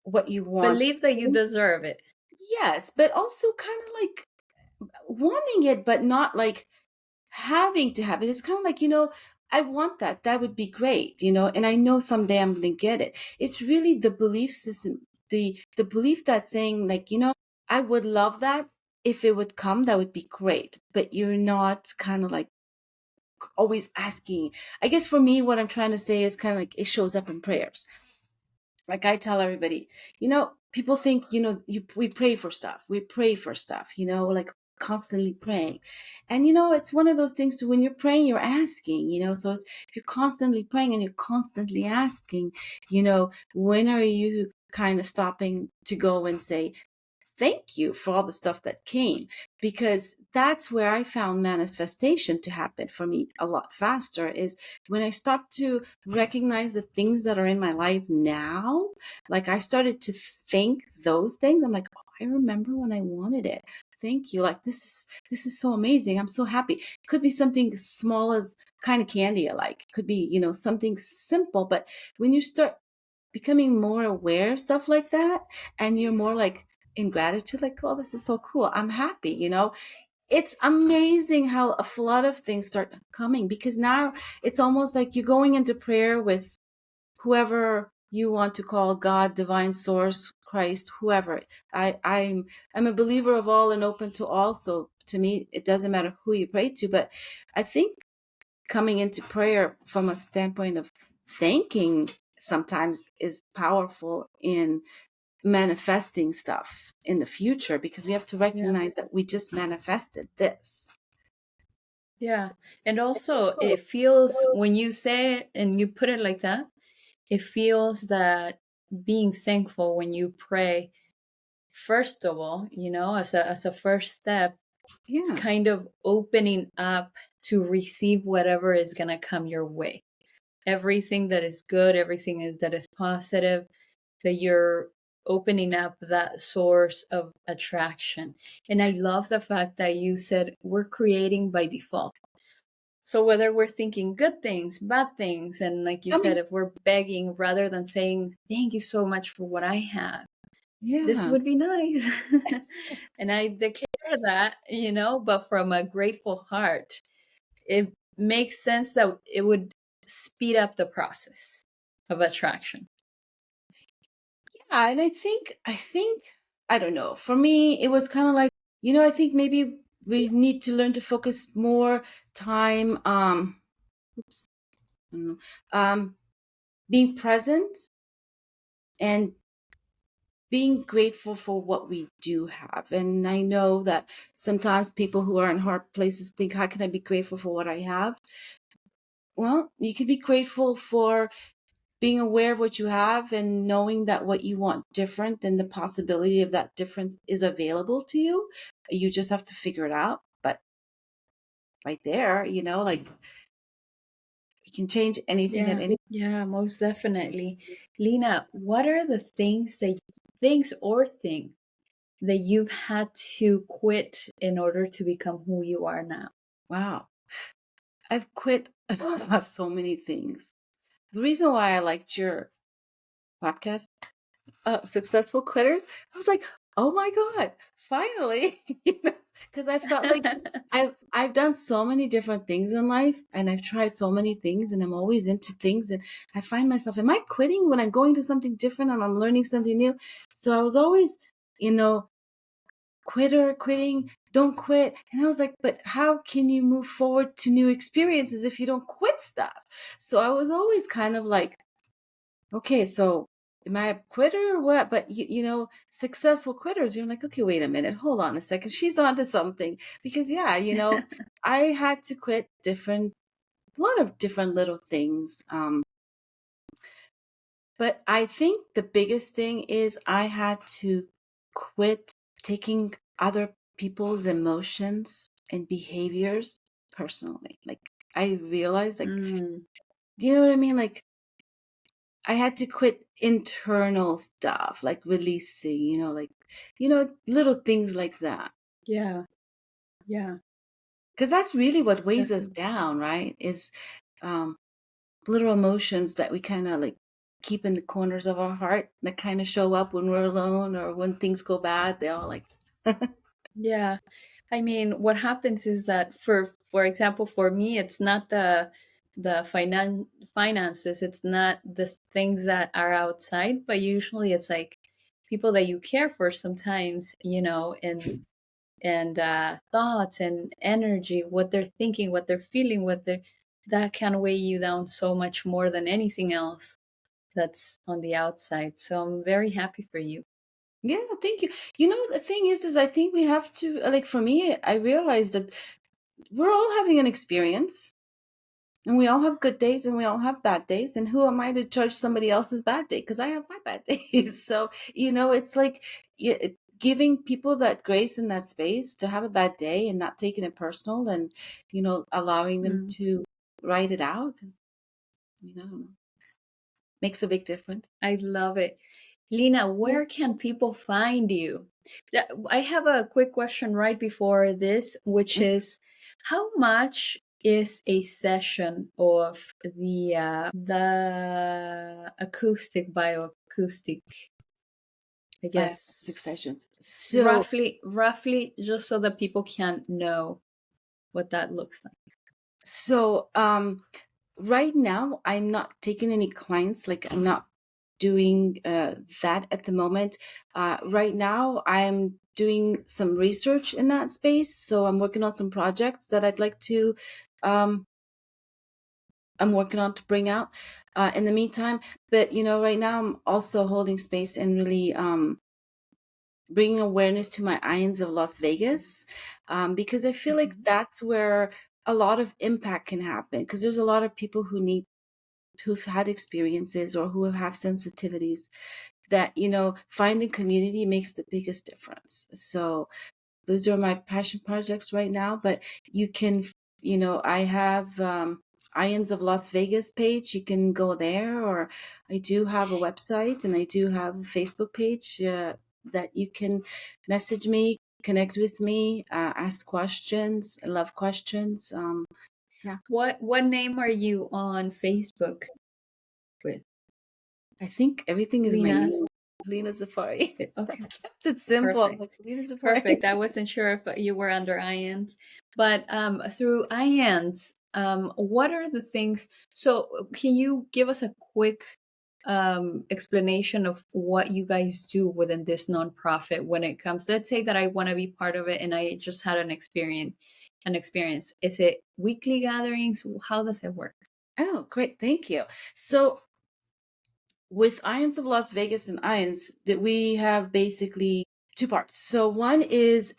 what you want. Believe that you deserve it. Yes, but also kind of like wanting it, but not like having to have it. It's kind of like, I want that. That would be great, and I know someday I'm going to get it. It's really the belief system, the belief that's saying, like, I would love that. If it would come, that would be great. But you're not kind of like always asking. I guess for me, what I'm trying to say is kind of like it shows up in prayers. Like I tell everybody, people think, we pray for stuff. We pray for stuff, like constantly praying. And, it's one of those things too, when you're praying, you're asking, so if you're constantly praying and you're constantly asking, when are you kind of stopping to go and say, thank you for all the stuff that came, because that's where I found manifestation to happen for me a lot faster, is when I start to recognize the things that are in my life now. Like I started to think those things. I'm like, oh, I remember when I wanted it. Thank you. Like this is so amazing. I'm so happy. Could be something small as kind of candy I like. Could be, something simple. But when you start becoming more aware of stuff like that, and you're more like in gratitude, like, oh, this is so cool, I'm happy, it's amazing how a flood of things start coming, because now it's almost like you're going into prayer with whoever you want to call God, divine source, Christ, whoever. I'm a believer of all and open to all, so to me it doesn't matter who you pray to. But I think coming into prayer from a standpoint of thanking sometimes is powerful in manifesting stuff in the future, because we have to Yeah. recognize that we just manifested this. Yeah. And also, it feels, when you say it and you put it like that, it feels that being thankful when you pray, first of all, as a first step, it's Yeah. kind of opening up to receive whatever is going to come your way. Everything that is good, that is positive, that you're opening up that source of attraction. And I love the fact that you said we're creating by default. So whether we're thinking good things, bad things, and like you I said, mean, if we're begging rather than saying, thank you so much for what I have, this yeah. would be nice. And I declare that, but from a grateful heart, it makes sense that it would speed up the process of attraction. Yeah, and I think I don't know. For me, it was kind of like, I think maybe we need to learn to focus more time oops, I don't know, being present and being grateful for what we do have. And I know that sometimes people who are in hard places think, how can I be grateful for what I have? Well, you can be grateful for being aware of what you have and knowing that what you want different and the possibility of that difference is available to you. You just have to figure it out. But right there, like you can change anything at Yeah, any. yeah, most definitely. Leena, what are the things that you've had to quit in order to become who you are now? Wow. I've quit so many things. The reason why I liked your podcast, Successful Quitters, I was like, oh my God, finally. Because I felt like I've done so many different things in life, and I've tried so many things, and I'm always into things, and I find myself, am I quitting when I'm going to something different and I'm learning something new? So I was always, quitting, don't quit. And I was like, but how can you move forward to new experiences if you don't quit stuff? So I was always kind of like, okay, so am I a quitter or what? But successful quitters, you're like, okay, wait a minute, hold on a second. She's onto something. Because yeah, I had to quit a lot of different little things. But I think the biggest thing is I had to quit taking other people's emotions and behaviors personally. Like I realized, like, Mm, do you know what I mean? Like I had to quit internal stuff, like releasing, like, little things like that. yeah, yeah, Because that's really what weighs us definitely. down, right? Is um, little emotions that we kind of like keep in the corners of our heart that kind of show up when we're alone or when things go bad. They all like, Yeah. I mean, what happens is that for example, for me, it's not the finances, it's not the things that are outside, but usually it's like people that you care for sometimes, and and thoughts and energy, what they're thinking, what they're feeling, that can weigh you down so much more than anything else that's on the outside. So I'm very happy for you. Yeah, thank you. The thing is I think we have to, like, for me, I realized that we're all having an experience, and we all have good days and we all have bad days. And who am I to judge somebody else's bad day? Because I have my bad days. So, it's like, giving people that grace and that space to have a bad day and not taking it personal, and, allowing them Mm, to write it out, because, makes a big difference. I love it. Leena, Yeah. where can people find you? I have a quick question right before this, which is how much is a session of the acoustic bioacoustic, I Bioacoustic guess, sessions. So, roughly, just so that people can know what that looks like. so, right now, I'm not taking any clients. Like, I'm not doing that at the moment. Right now, I'm doing some research in that space. So I'm working on some projects that I'd like to, um, I'm working on to bring out in the meantime. But, right now, I'm also holding space and really bringing awareness to my Ions of Las Vegas, because I feel like Mhm. that's where a lot of impact can happen, because there's a lot of people who've had experiences or who have sensitivities that, finding community makes the biggest difference. So those are my passion projects right now. But you can, I have Ions of Las Vegas page. You can go there, or I do have a website and I do have a Facebook page that you can message me, connect with me, ask questions. I love questions. Yeah, What name are you on Facebook with? I think everything is my Leena. name, Leena Zafary. Okay. It's simple. I'm like Perfect. Leena Zafary. Perfect. I wasn't sure if you were under IANS, but through IANS, what are the things? So, can you give us a quick explanation of what you guys do within this nonprofit when it comes? Let's say that I want to be part of it, and I just had an experience. An experience. Is it weekly gatherings? How does it work? Oh, great. Thank you. So with Ions of Las Vegas and Ions, that we have basically two parts. So one is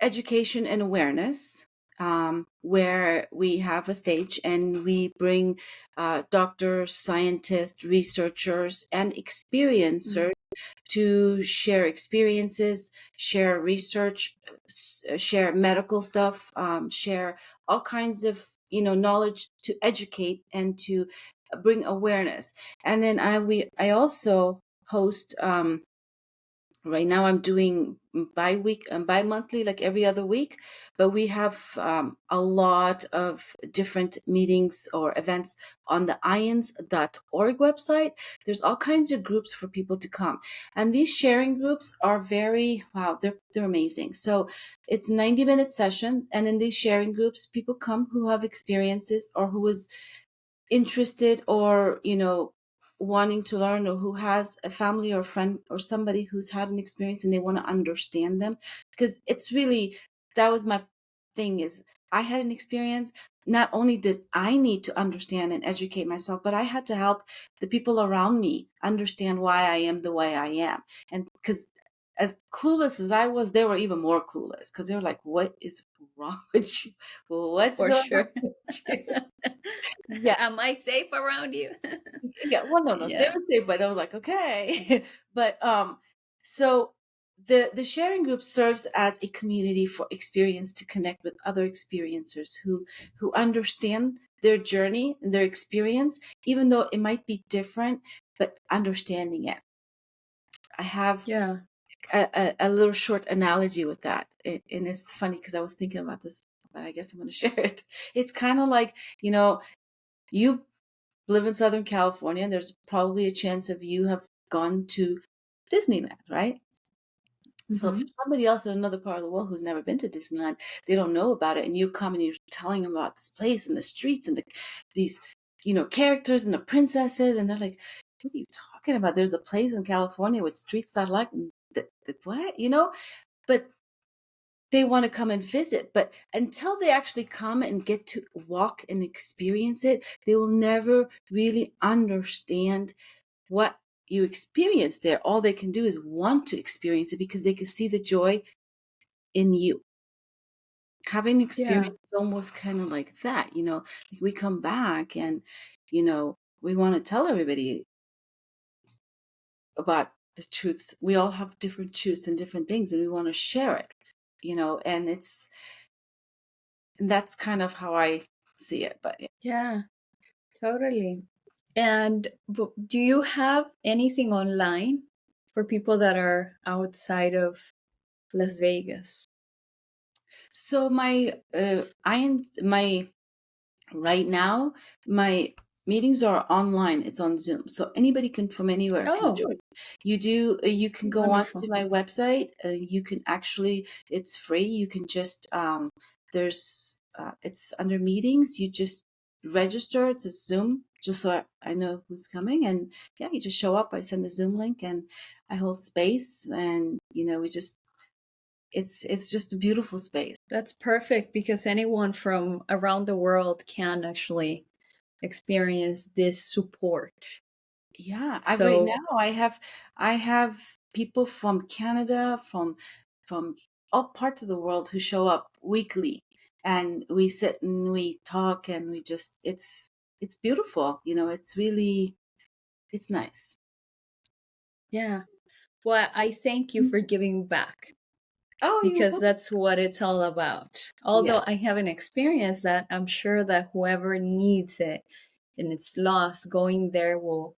education and awareness, where we have a stage and we bring doctors, scientists, researchers, and Mm. experiencers to share experiences, share research, share medical stuff, share all kinds of knowledge to educate and to bring awareness. And then I also host. Right now, I'm doing bi-monthly, like every other week, but we have a lot of different meetings or events on the ions.org website. There's all kinds of groups for people to come. And these sharing groups are wow, they're amazing. So it's 90-minute sessions. And in these sharing groups, people come who have experiences or who is interested, or wanting to learn, or who has a family or friend or somebody who's had an experience and they want to understand them. Because it's really, that was my thing, is I had an experience. Not only did I need to understand and educate myself, but I had to help the people around me understand why I am the way I am. And because as clueless as I was, they were even more clueless, because they were like, what is wrong with you? What's For going on sure. with you? Yeah. Am I safe around you? Yeah, well, no, they Yeah. would say, but I was like, okay. But so the sharing group serves as a community for experience to connect with other experiencers who understand their journey and their experience, even though it might be different, but understanding it. I have Yeah. a little short analogy with that, and it's funny because I was thinking about this, but I guess I'm going to share it. It's kind of like, you live in Southern California, and there's probably a chance of you have gone to Disneyland, right? So for Mhm. somebody else in another part of the world who's never been to Disneyland, they don't know about it, and you come and you're telling them about this place and the streets and these, characters and the princesses, and they're like, "What are you talking about? There's a place in California with streets that like, what?" But they want to come and visit. But until they actually come and get to walk and experience it, they will never really understand what you experience there. All they can do is want to experience it because they can see the joy in you. Having Yeah. experience is almost kind of like that, like we come back and, we want to tell everybody about the truths. We all have different truths and different things, and we want to share it, and that's kind of how I see it. But Yeah, totally. And do you have anything online for people that are outside of Las Vegas? so my right now, my meetings are online. It's on Zoom, so anybody can from anywhere can Oh, join. You can go on to wonderful. my website. You can actually, it's free. You can just there's it's under meetings. You just register. It's a Zoom, just so I know who's coming. And yeah, you just show up. I send a Zoom link, and I hold space, and we just it's just a beautiful space. That's perfect because anyone from around the world can actually experience this support. Yeah, I right So, now I have people from Canada, from all parts of the world who show up weekly, and we sit and we talk, and we just it's beautiful, it's really it's nice. yeah. Well, I thank you for giving back Oh, you're because welcome. that's what it's all about. Yeah. Although I haven't experienced that, I'm sure that whoever needs it and it's lost, going there will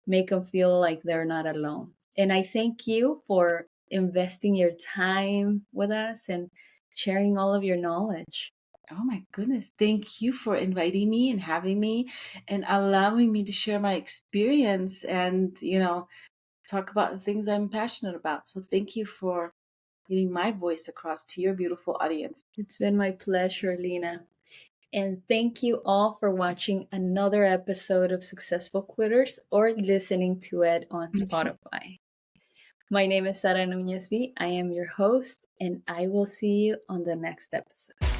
make them feel like they're not alone. And I thank you for investing your time with us and sharing all of your knowledge. Oh my goodness. Thank you for inviting me and having me and allowing me to share my experience and, talk about the things I'm passionate about. So thank you for getting my voice across to your beautiful audience. It's been my pleasure, Leena. And thank you all for watching another episode of Successful Quitters or listening to it on Spotify. My name is Sara Nunez Bee. I am your host, and I will see you on the next episode.